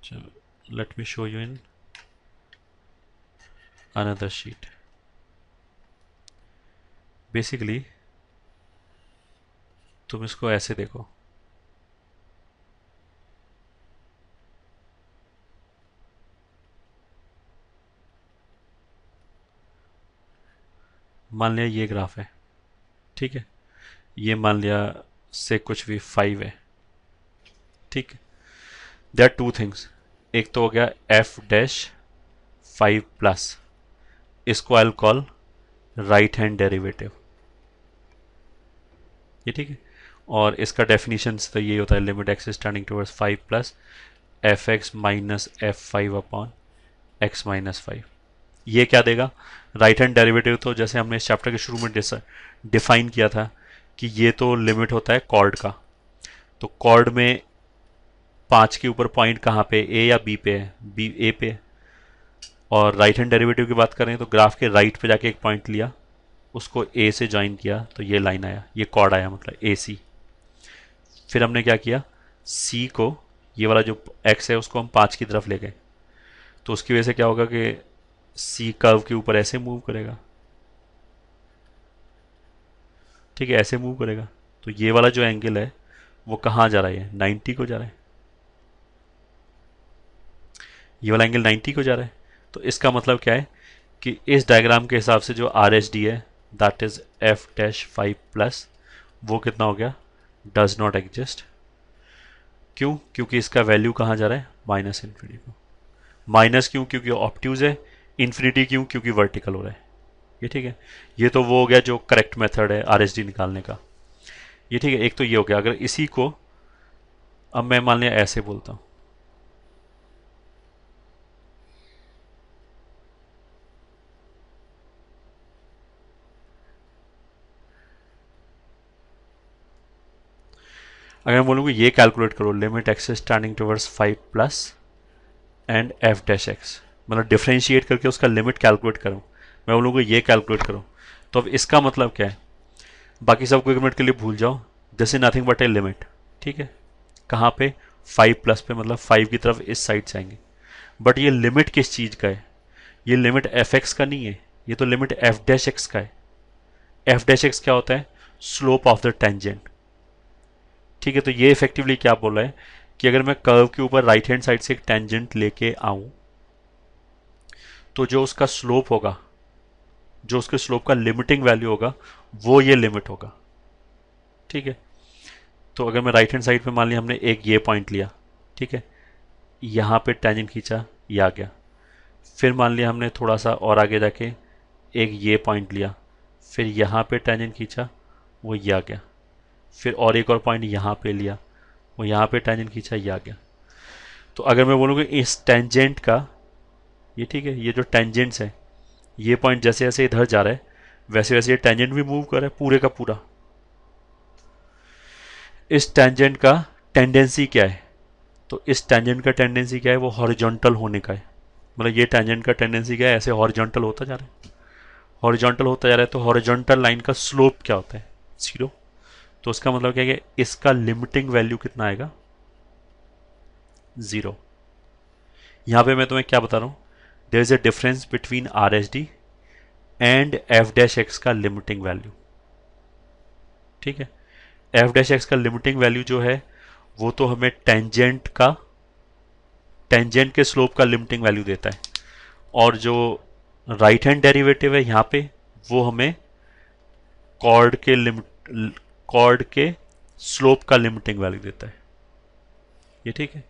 चलो let me show you in another sheet. Basically तुम इसको ऐसे देखो, मान लिया ये ग्राफ है, ठीक है, ये मान लिया से कुछ भी 5 है, ठीक है। देयर आर टू थिंग्स, एक तो हो गया एफ डैश 5 प्लस, इसको I will call right hand derivative, ये ठीक है। और इसका डेफिनेशन तो ये होता है limit X is tending towards 5 plus F x minus F 5 upon X minus 5। ये क्या देगा, राइट हैंड डेरिवेटिव, तो जैसे हमने इस चैप्टर के शुरू में डिफाइन किया था कि ये तो लिमिट होता है कॉर्ड का। तो कॉर्ड में 5 के ऊपर पॉइंट कहाँ पे, ए या बी पे है, बी ए पे। और राइट हैंड डेरिवेटिव की बात करें तो ग्राफ के राइट पे जाके एक पॉइंट लिया, उसको ए से ज्वाइन किया तो ये लाइन आया, ये कॉर्ड आया, मतलब ए सी। फिर हमने क्या किया, सी को, ये वाला जो एक्स है उसको हम 5 की तरफ ले गए, तो उसकी वजह से क्या होगा कि सी कर्व के ऊपर ऐसे मूव करेगा, ठीक है, ऐसे मूव करेगा। तो ये वाला जो एंगल है वो कहाँ जा रहा है, 90 को जा रहा है, ये वाला एंगल 90 को जा रहा है। तो इसका मतलब क्या है कि इस डायग्राम के हिसाब से जो आर एच डी है that is F dash 5 plus, वो कितना हो गया, डज नॉट एग्जिस्ट। क्यों, क्योंकि इसका वैल्यू कहाँ जा रहा है, माइनस इन्फिनिटी को। माइनस क्यों, क्योंकि ऑप्ट्यूज है। इन्फिनिटी क्यों, क्योंकि वर्टिकल हो रहा है, ये ठीक है। ये तो वो हो गया जो करेक्ट मेथड है आर एच डी निकालने का, ये ठीक है। एक तो ये हो गया। अगर इसी को अब मैं मान लिया ऐसे बोलता हूँ, अगर मैं बोलूँगा ये कैलकुलेट करो, limit x standing towards 5 plus and F dash x, मतलब डिफ्रेंशिएट करके उसका लिमिट कैलकुलेट करो, मैं बोलूँगा ये कैलकुलेट करो। तो अब इसका मतलब क्या है, बाकी सबको एक मिनट के लिए भूल जाओ, this is nothing but a limit, ठीक है। कहाँ पे, 5 प्लस पे, मतलब 5 की तरफ इस साइड से आएंगे। बट ये लिमिट किस चीज़ का है, ये लिमिट एफ एक्स का नहीं है, ये तो लिमिट एफ डैश एक्स का है। एफ डैश एक्स क्या होता है, स्लोप ऑफ द टेंजेंट, ठीक है। तो ये इफेक्टिवली क्या बोल रहा है कि अगर मैं कर्व के ऊपर राइट हैंड साइड से एक टेंजेंट लेके आऊं, तो जो उसका स्लोप होगा, जो उसके स्लोप का लिमिटिंग वैल्यू होगा, वो ये लिमिट होगा, ठीक है। तो अगर मैं राइट हैंड साइड पे मान लिया हमने एक ये पॉइंट लिया, ठीक है, यहाँ पे टेंजेंट खींचा, ये आ गया। फिर मान लिया हमने थोड़ा सा और आगे जाके एक ये पॉइंट लिया, फिर यहाँ पे टेंजेंट खींचा, वो ये आ गया। फिर और एक और पॉइंट यहाँ पे लिया, वो यहाँ पे टेंजेंट खींचा, ये आ गया। तो अगर मैं बोलूँगा इस टेंजेंट का, ये ठीक है, ये जो टेंजेंट्स है, ये पॉइंट जैसे जैसे इधर जा रहा है वैसे वैसे ये टेंजेंट भी मूव कर रहा है पूरे का पूरा। इस टेंजेंट का टेंडेंसी क्या है, तो इस टेंजेंट का टेंडेंसी क्या है, वो हॉरिजॉन्टल होने का है। मतलब ये टेंजेंट का टेंडेंसी क्या है, ऐसे हॉरिजॉन्टल होता जा रहा है, हॉरिजॉन्टल होता जा रहा है। तो हॉरिजॉन्टल लाइन का स्लोप क्या होता है, 0। तो उसका मतलब क्या है कि इसका लिमिटिंग वैल्यू कितना आएगा, 0। यहां पे मैं तुम्हें क्या बता रहा हूं, there is a difference between R H D and F dash X का लिमिटिंग वैल्यू, ठीक है। एफ डैश एक्स का लिमिटिंग वैल्यू जो है वो तो हमें टेंजेंट का, टेंजेंट के स्लोप का लिमिटिंग वैल्यू देता है। और जो राइट हैंड डेरिवेटिव है यहाँ पे, वो हमें कॉर्ड के लिमिट, कॉर्ड के स्लोप का लिमिटिंग वैल्यू देता है, ये ठीक है।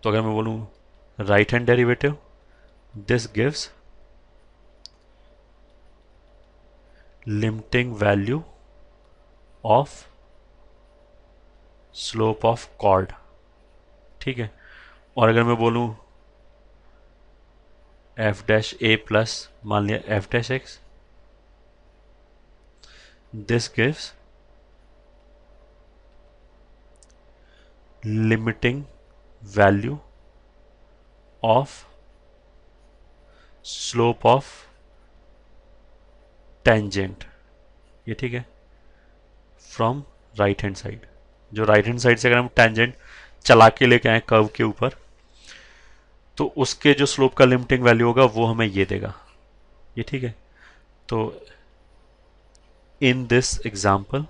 तो अगर मैं बोलूँ right hand derivative, this gives limiting value of slope of chord, ठीक है। और अगर मैं बोलूँ एफ डैश ए प्लस, मान लिया F dash x, this gives limiting value of slope of tangent, ये ठीक है, फ्रॉम राइट हैंड साइड। जो राइट हैंड साइड से अगर हम टेंजेंट चला के लेके आए कर्व के ऊपर, तो उसके जो स्लोप का लिमिटिंग वैल्यू होगा वो हमें ये देगा। ये ठीक है। तो in this example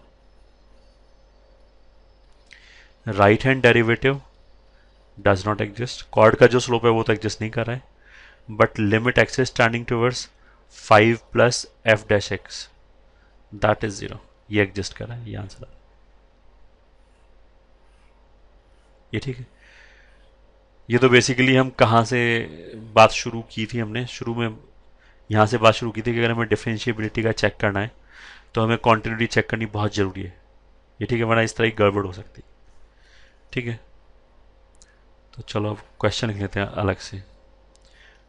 right hand derivative does not exist, chord का जो स्लोप है वो तो एग्जिस्ट नहीं कर रहा है, but limit X is tending towards 5 plus F dash x that is 0, ये एग्जिस्ट कर रहा है, ये आंसर है। ये ठीक है। ये तो बेसिकली हम कहाँ से बात शुरू की थी, हमने शुरू में यहाँ से बात शुरू की थी कि अगर हमें डिफरेंशिएबिलिटी का चेक करना है तो हमें कॉन्टिन्यूटी चेक करनी बहुत ज़रूरी है। ये ठीक है, वरना इस तरह की गड़बड़ हो सकती है। ठीक है, तो चलो अब क्वेश्चन लिख लेते हैं अलग से।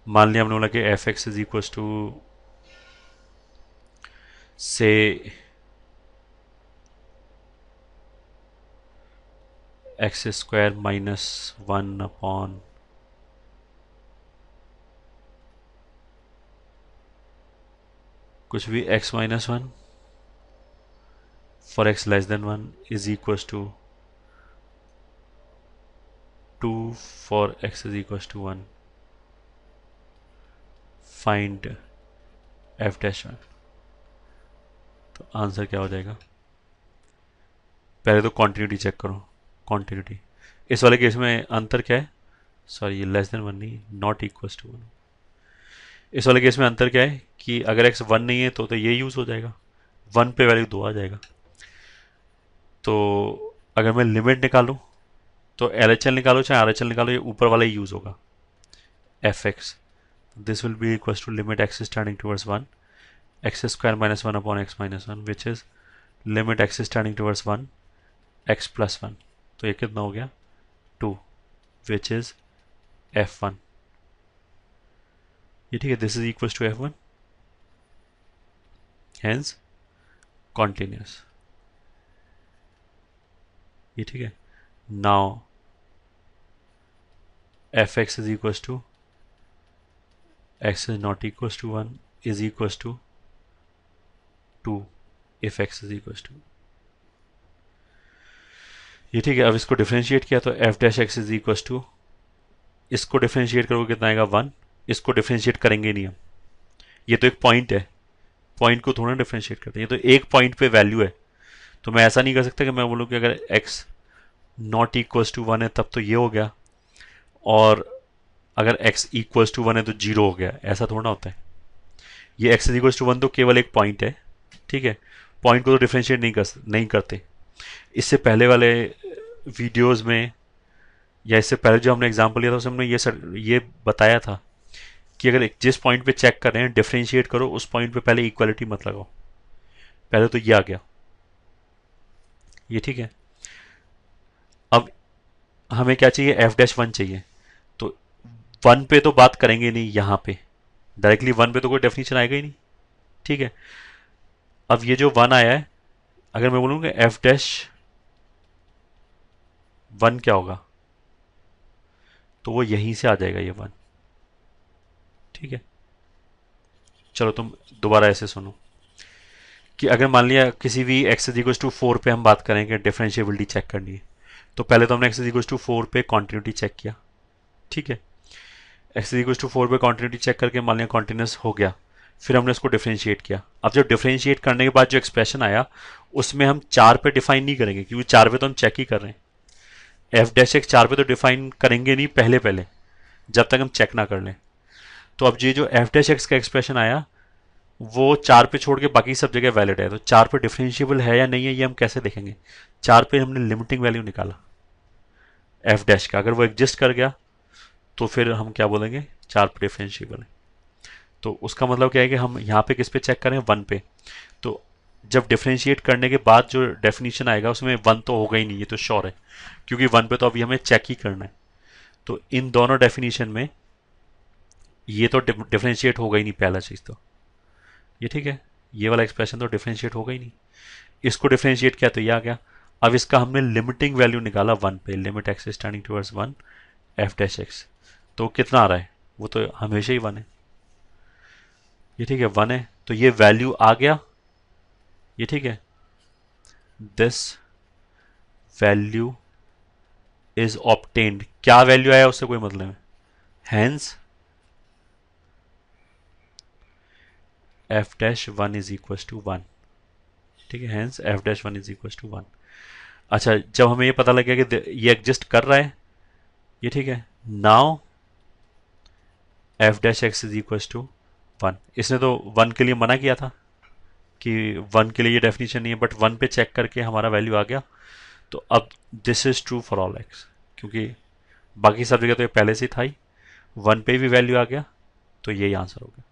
मान लिया हमने बोला कि F X is equal to say X square minus 1 upon कुछ भी x minus 1 for x less than 1 is equal to 2 for x is equal to 1, find f dash 1। तो आंसर क्या हो जाएगा? पहले तो कॉन्टिन्यूटी चेक करो। कॉन्टिन्यूटी इस वाले केस में अंतर क्या है? सॉरी, ये लेस देन 1 नहीं, नॉट इक्वल टू 1। इस वाले केस में अंतर क्या है कि अगर x 1 नहीं है तो ये यूज़ हो जाएगा, 1 पे वैल्यू 2 आ जाएगा। तो अगर मैं लिमिट निकालूं तो LHL निकालो चाहे RHL निकालो, ये ऊपर वाला ही यूज़ होगा, F X. This will be equal to limit X is tending towards 1 X square minus 1 upon X minus 1 which is limit X is tending towards 1 X plus 1। तो ये कितना हो गया? 2 विच इज f1। ये ठीक है, this is equal to f1, hence continuous. ये ठीक है। Now F X is equal to x is not equals to 1 is equals to 2 if x is equals to। ये ठीक है। अब इसको डिफरेंशिएट किया तो f dash x is equals to, इसको डिफरेंशिएट करोगे कितना आएगा? 1। इसको डिफरेंशिएट करेंगे नहीं हम, ये तो एक पॉइंट है, पॉइंट को थोड़ा डिफरेंशिएट करते हैं, ये तो एक पॉइंट पे वैल्यू है। तो मैं ऐसा नहीं कर सकता कि मैं बोलूँ कि अगर x नॉट इक्वल्स टू 1 है तब तो ये हो गया, और अगर x इक्वल्स टू 1 है तो 0 हो गया, ऐसा थोड़ा होता है। ये x इक्वल्स टू 1 तो केवल एक पॉइंट है, ठीक है, पॉइंट को तो डिफरेंशिएट नहीं करते। इससे पहले वाले वीडियोस में या इससे पहले जो हमने एग्जांपल लिया था उसमें हमने ये बताया था कि अगर जिस पॉइंट पे चेक कर रहे हैं डिफरेंशिएट करो, उस पॉइंट पे पहले इक्वालिटी मत लगाओ। पहले तो ये आ गया, ये ठीक है। अब हमें क्या चाहिए? एफ डैश 1 चाहिए। तो 1 पे तो बात करेंगे नहीं, यहाँ पे डायरेक्टली 1 पे तो कोई डेफिनेशन आएगा ही नहीं, ठीक है। अब ये जो 1 आया है, अगर मैं बोलूँगा एफ डैश 1 क्या होगा, तो वो यहीं से आ जाएगा ये 1, ठीक है। चलो तुम दोबारा ऐसे सुनो कि अगर मान लिया किसी भी x इज इक्वल टू 4 पे हम बात करेंगे डिफरेंशिएबिलिटी चेक करनी है, तो पहले तो हमने x इज इक्वल टू 4 पे कॉन्टिन्यूटी चेक किया, ठीक है। x इज इक्वल टू 4 पे कॉन्टिन्यूटी चेक करके मान लिया कॉन्टिन्यूस हो गया, फिर हमने उसको डिफरेंशिएट किया। अब जब डिफरेंशिएट करने के बाद जो एक्सप्रेशन आया उसमें हम 4 पे डिफाइन नहीं करेंगे, क्योंकि 4 पे तो हम चेक ही कर रहे हैं। एफ डैश एक्स 4 पे तो डिफाइन करेंगे नहीं पहले जब तक हम चेक ना कर लें। तो अब ये जो एफ डैश एक्स का एक्सप्रेशन आया वो 4 पे छोड़ के बाकी सब जगह वैलिड है, तो 4 पे डिफरेंशिएबल है या नहीं है ये हम कैसे देखेंगे? 4 पे हमने लिमिटिंग वैल्यू निकाला एफ डैश का, अगर वो एग्जिस्ट कर गया तो फिर हम क्या बोलेंगे? 4 पे डिफरेंशिएबल है। तो उसका मतलब क्या है कि हम यहाँ पे किस पे चेक करें? 1 पे। तो जब डिफरेंशिएट करने के बाद जो डेफिनेशन आएगा उसमें 1 तो होगा ही नहीं, ये तो श्योर है, क्योंकि 1 पे तो अभी हमें चेक ही करना है। तो इन दोनों डेफिनेशन में ये तो डिफरेंशिएट होगा ही नहीं, पहला चीज़ तो ये ठीक है, ये वाला एक्सप्रेशन तो डिफरेंशिएट होगा ही नहीं। इसको डिफरेंशिएट किया तो ये आ गया। अब इसका हमने लिमिटिंग वैल्यू निकाला 1 पे, limit X is tending towards 1 F dash x, तो कितना आ रहा है? वो तो हमेशा ही 1 है, ये ठीक है, 1 है। तो ये वैल्यू आ गया, ये ठीक है, दिस वैल्यू इज ऑब्टेन्ड, क्या वैल्यू आया उससे कोई मतलब है, hence F dash one is equal to one. ठीक है, hence F dash one is equal to one. अच्छा, जब हमें ये पता लग गया कि ये एग्जिस्ट कर रहा है ये, ठीक है, now F dash X is equal to one. इसने तो वन के लिए मना किया था कि वन के लिए ये डेफिनेशन नहीं है, बट वन पे चेक करके हमारा वैल्यू आ गया। तो अब this is true for all x, क्योंकि बाकी सब जगह तो ये पहले से ही था ही, वन पे भी वैल्यू आ गया, तो यही आंसर हो गया।